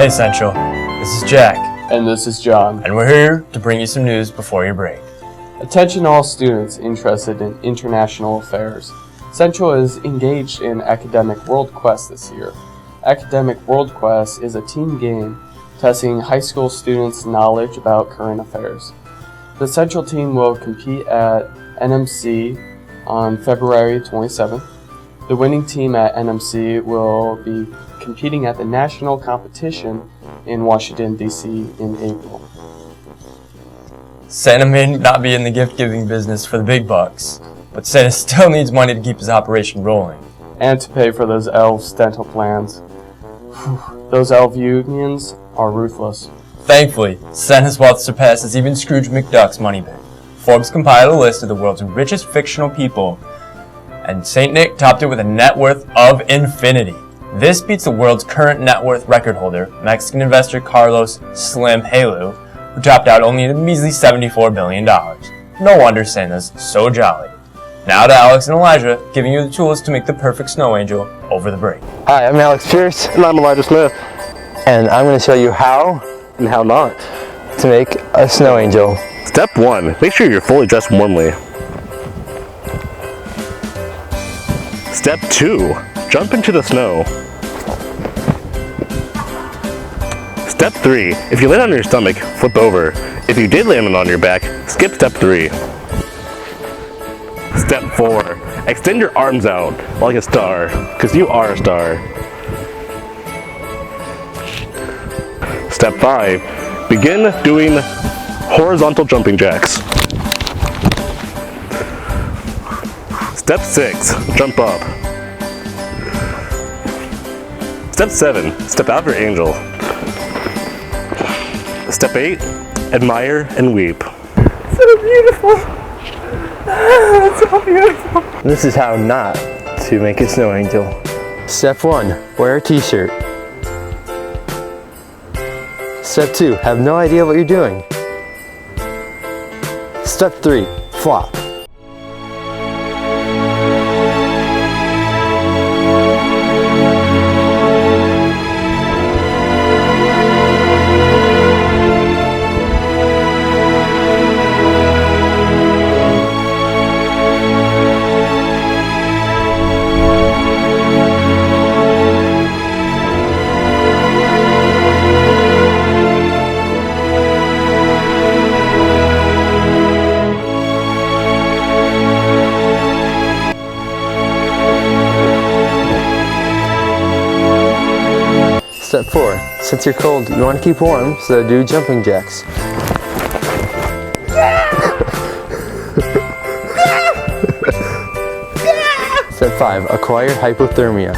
Hey Central, this is Jack. And this is John. And we're here to bring you some news before your break. Attention all students interested in international affairs. Central is engaged in Academic World Quest this year. Academic World Quest is a team game testing high school students' knowledge about current affairs. The Central team will compete at NMC on February 27th. The winning team at NMC will be competing at the national competition in Washington, D.C. in April. Santa may not be in the gift-giving business for the big bucks, but Santa still needs money to keep his operation rolling. And to pay for those elves' dental plans. Those elf unions are ruthless. Thankfully, Santa's wealth surpasses even Scrooge McDuck's money bin. Forbes compiled a list of the world's richest fictional people, and St. Nick topped it with a net worth of infinity. This beats the world's current net worth record holder, Mexican investor Carlos Slim Helu, who topped out only a measly $74 billion. No wonder Santa's so jolly. Now to Alex and Elijah, giving you the tools to make the perfect snow angel over the break. Hi, I'm Alex Pierce. And I'm Elijah Smith. And I'm going to show you how and how not to make a snow angel. Step 1. Make sure you're fully dressed warmly. Step 2. Jump into the snow. Step 3. If you land on your stomach, flip over. If you did land on your back, skip step 3. Step 4. Extend your arms out like a star, because you are a star. Step 5. Begin doing horizontal jumping jacks. Step 6. Jump up. Step 7. Step out of your angel. Step 8. Admire and weep. So beautiful! It's so beautiful! This is how not to make a snow angel. Step 1. Wear a t-shirt. Step 2. Have no idea what you're doing. Step 3. Flop. Step 4. Since you're cold, you want to keep warm, so do jumping jacks. Step 5. Acquire hypothermia.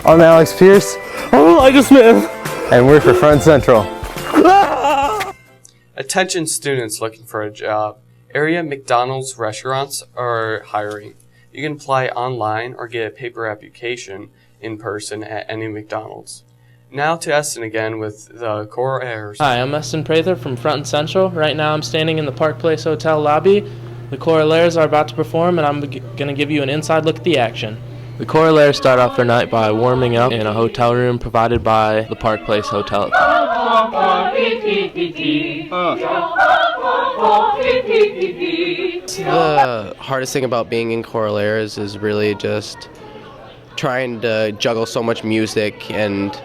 I'm Alex Pierce. I'm Elijah Smith. And we're for Front Central. Attention students looking for a job. Area McDonald's restaurants are hiring. You can apply online or get a paper application in person at any McDonald's. Now to Eston again with the Core Airs. Hi, I'm Eston Prather from Front and Central. Right now I'm standing in the Park Place Hotel lobby. The Corollaires are about to perform and I'm going to give you an inside look at the action. The Corollaires start off their night by warming up in a hotel room provided by the Park Place Hotel. The hardest thing about being in Corollaires is really just trying to juggle so much music and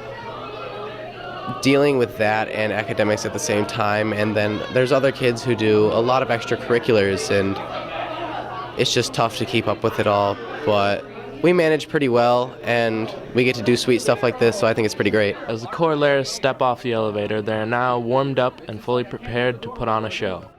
dealing with that and academics at the same time. And then there's other kids who do a lot of extracurriculars and it's just tough to keep up with it all. But we manage pretty well and we get to do sweet stuff like this, so I think it's pretty great. As the Corollaires step off the elevator, they are now warmed up and fully prepared to put on a show.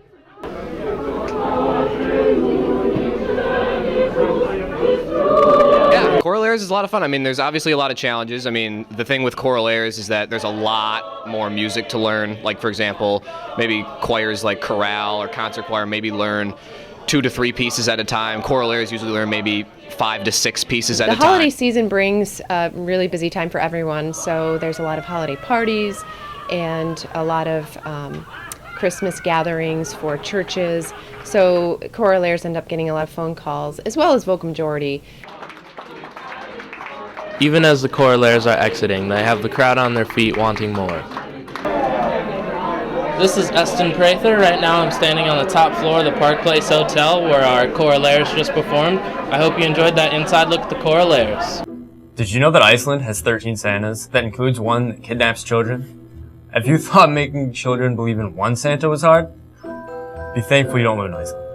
Yeah, Corollaires is a lot of fun. I mean, there's obviously a lot of challenges. I mean, the thing with Corollaires is that there's a lot more music to learn. Like, for example, maybe choirs like chorale or concert choir maybe learn 2 to 3 pieces at a time. Corollaires usually learn maybe 5 to 6 pieces at a time. The holiday season brings a really busy time for everyone, so there's a lot of holiday parties and a lot of Christmas gatherings for churches. So Corollaires end up getting a lot of phone calls, as well as vocal majority. Even as the Corollaires are exiting, they have the crowd on their feet wanting more. This is Eston Prather. Right now I'm standing on the top floor of the Park Place Hotel where our Corollaires just performed. I hope you enjoyed that inside look at the Corollaires. Did you know that Iceland has 13 Santas? That includes one that kidnaps children? If you thought making children believe in one Santa was hard, be thankful you don't live in Iceland.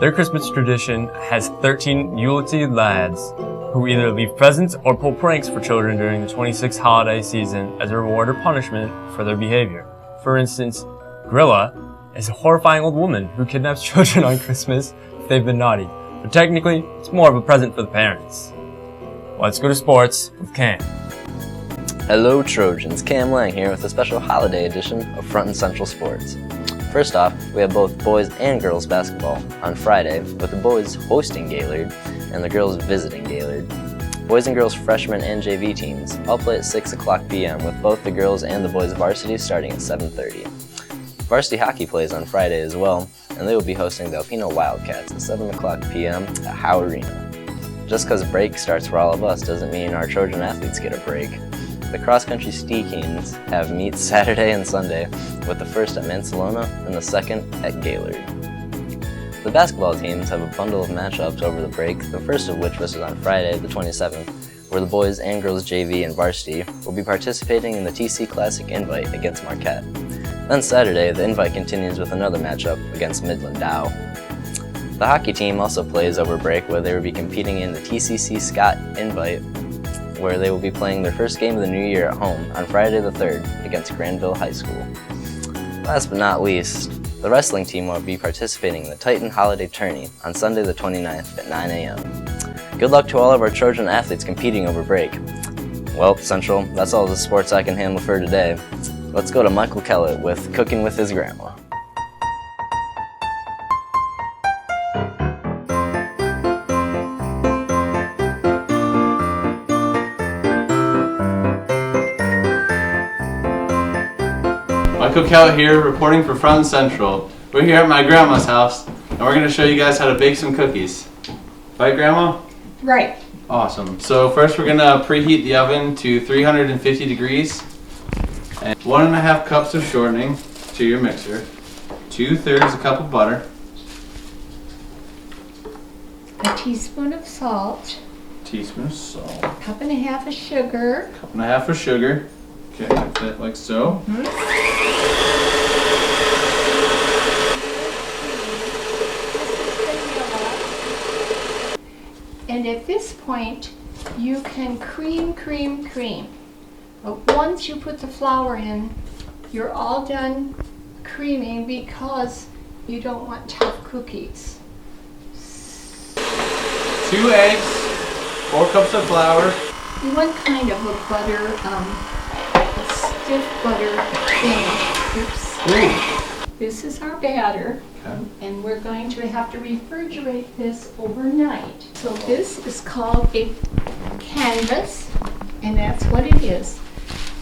Their Christmas tradition has 13 Yule-log lads who either leave presents or pull pranks for children during the 26th holiday season as a reward or punishment for their behavior. For instance, Grilla is a horrifying old woman who kidnaps children on Christmas if they've been naughty. But technically, it's more of a present for the parents. Let's go to sports with Cam. Hello Trojans, Cam Lang here with a special holiday edition of Front and Central Sports. First off, we have both boys and girls basketball on Friday, with the boys hosting Gaylord and the girls visiting Gaylord. Boys and girls freshman and JV teams all play at 6 o'clock p.m. with both the girls and the boys varsity starting at 7:30. Varsity hockey plays on Friday as well, and they will be hosting the Alpino Wildcats at 7 o'clock p.m. at Howe Arena. Just because break starts for all of us doesn't mean our Trojan athletes get a break. The cross-country Steakings have meets Saturday and Sunday, with the first at Mansalona and the second at Gaylord. The basketball teams have a bundle of matchups over the break, the first of which was on Friday, the 27th, where the boys and girls JV and varsity will be participating in the TC Classic Invite against Marquette. Then Saturday, the Invite continues with another matchup against Midland Dow. The hockey team also plays over break, where they will be competing in the TCC Scott Invite, where they will be playing their first game of the new year at home on Friday the 3rd against Granville High School. Last but not least, the wrestling team will be participating in the Titan Holiday Tourney on Sunday the 29th at 9 a.m. Good luck to all of our Trojan athletes competing over break. Well, Central, that's all the sports I can handle for today. Let's go to Michael Kellett with Cooking with His Grandma. Michael Kellett here, reporting for Front and Central. We're here at my grandma's house, and we're going to show you guys how to bake some cookies. Right, Grandma? Right. Awesome. So first we're going to preheat the oven to 350 degrees. And 1.5 cups of shortening to your mixer. 2/3 a cup of butter. A teaspoon of salt. Teaspoon of salt. 1.5 cups of sugar. 1.5 cups of sugar. Okay, fit like so. And at this point, you can cream. But once you put the flour in, you're all done creaming because you don't want tough cookies. 2 eggs, 4 cups of flour. One kind of a butter, a stiff butter thing. Oops. Ooh. This is our batter. Okay. And we're going to have to refrigerate this overnight. So this is called a canvas, and that's what it is.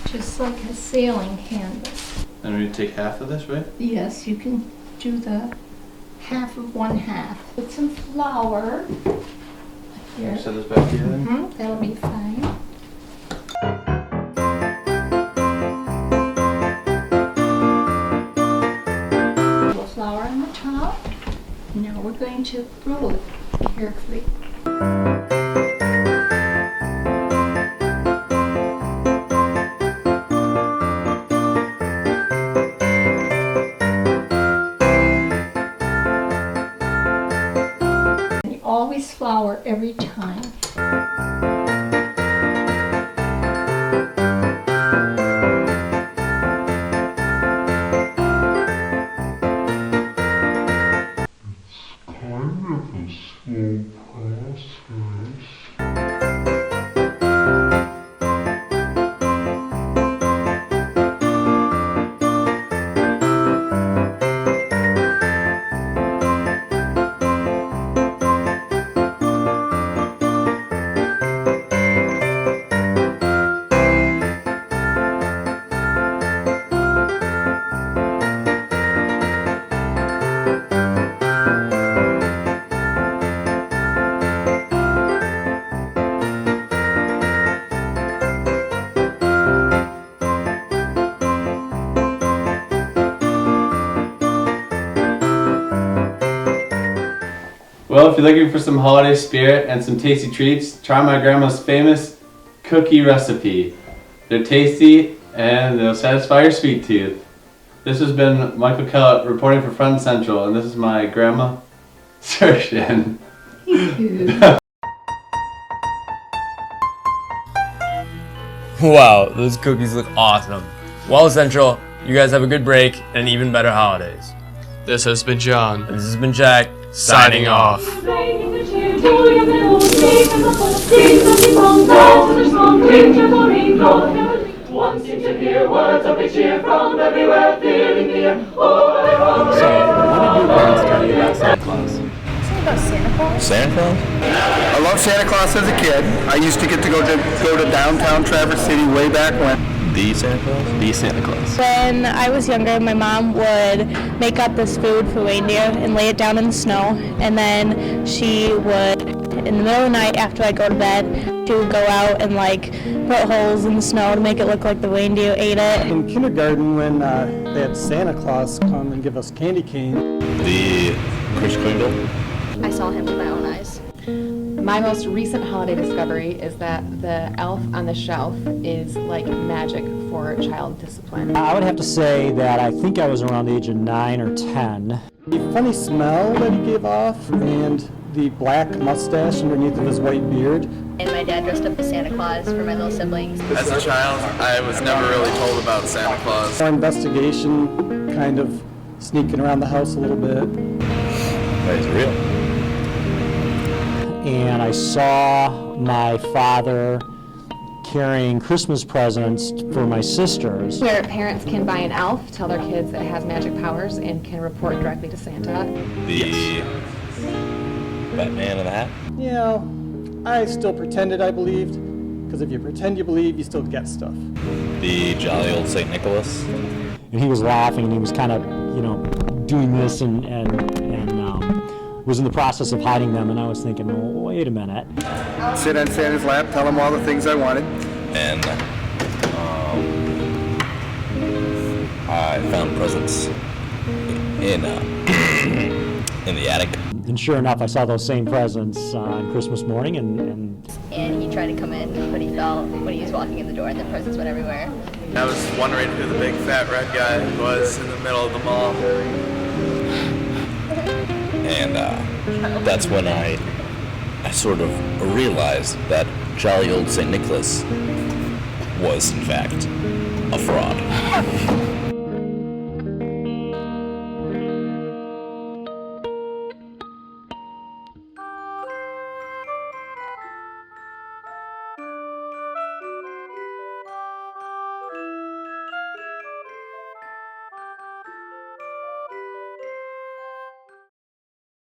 Just like a sailing canvas. And we take half of this, right? Yes, you can do the half of 1/2. Put some flour here. Set this back here then. That'll be fine. Flour on the top. Now we're going to roll it carefully. And you always flour every time. Well, if you're looking for some holiday spirit and some tasty treats, try my grandma's famous cookie recipe. They're tasty and they'll satisfy your sweet tooth. This has been Michael Kellett reporting for Front Central, and this is my grandma, Sershin. Wow, those cookies look awesome. Well, Central, you guys have a good break and even better holidays. This has been John. And this has been Jack, signing off. One seems to hear words of cheer from everywhere, feeling near. Oh, So, what did your parents tell you about Santa Claus? About Santa Claus? Santa Claus? I loved Santa Claus as a kid. I used to get to go to downtown Traverse City way back when. The Santa Claus? The Santa Claus. When I was younger, my mom would make up this food for reindeer and lay it down in the snow, and then she would, in the middle of the night after I go to bed, she would go out and like put holes in the snow to make it look like the reindeer ate it. In kindergarten, when they had Santa Claus come and give us candy cane. The Kris Kringle? I saw him with my own eyes. My most recent holiday discovery is that the elf on the shelf is like magic for child discipline. I would have to say that I think I was around the age of 9 or 10. The funny smell that he gave off and the black mustache underneath of his white beard. And my dad dressed up as Santa Claus for my little siblings. As a child, I was never really told about Santa Claus. Our investigation, kind of sneaking around the house a little bit. That is real. And I saw my father carrying Christmas presents for my sisters. Where parents can buy an elf, tell their kids that it has magic powers, and can report directly to Santa. The Batman in the Hat? You know, I still pretended I believed, because if you pretend you believe, you still get stuff. The jolly old St. Nicholas? And he was laughing, and he was kind of, you know, doing this and was in the process of hiding them, and I was thinking, well, wait a minute. Sit on Santa's lap, tell him all the things I wanted. And I found presents in the attic. And sure enough, I saw those same presents on Christmas morning, and And he tried to come in, but he fell when he was walking in the door, and the presents went everywhere. I was wondering who the big fat red guy was in the middle of the mall. And that's when I sort of realized that jolly old St. Nicholas was, in fact, a fraud.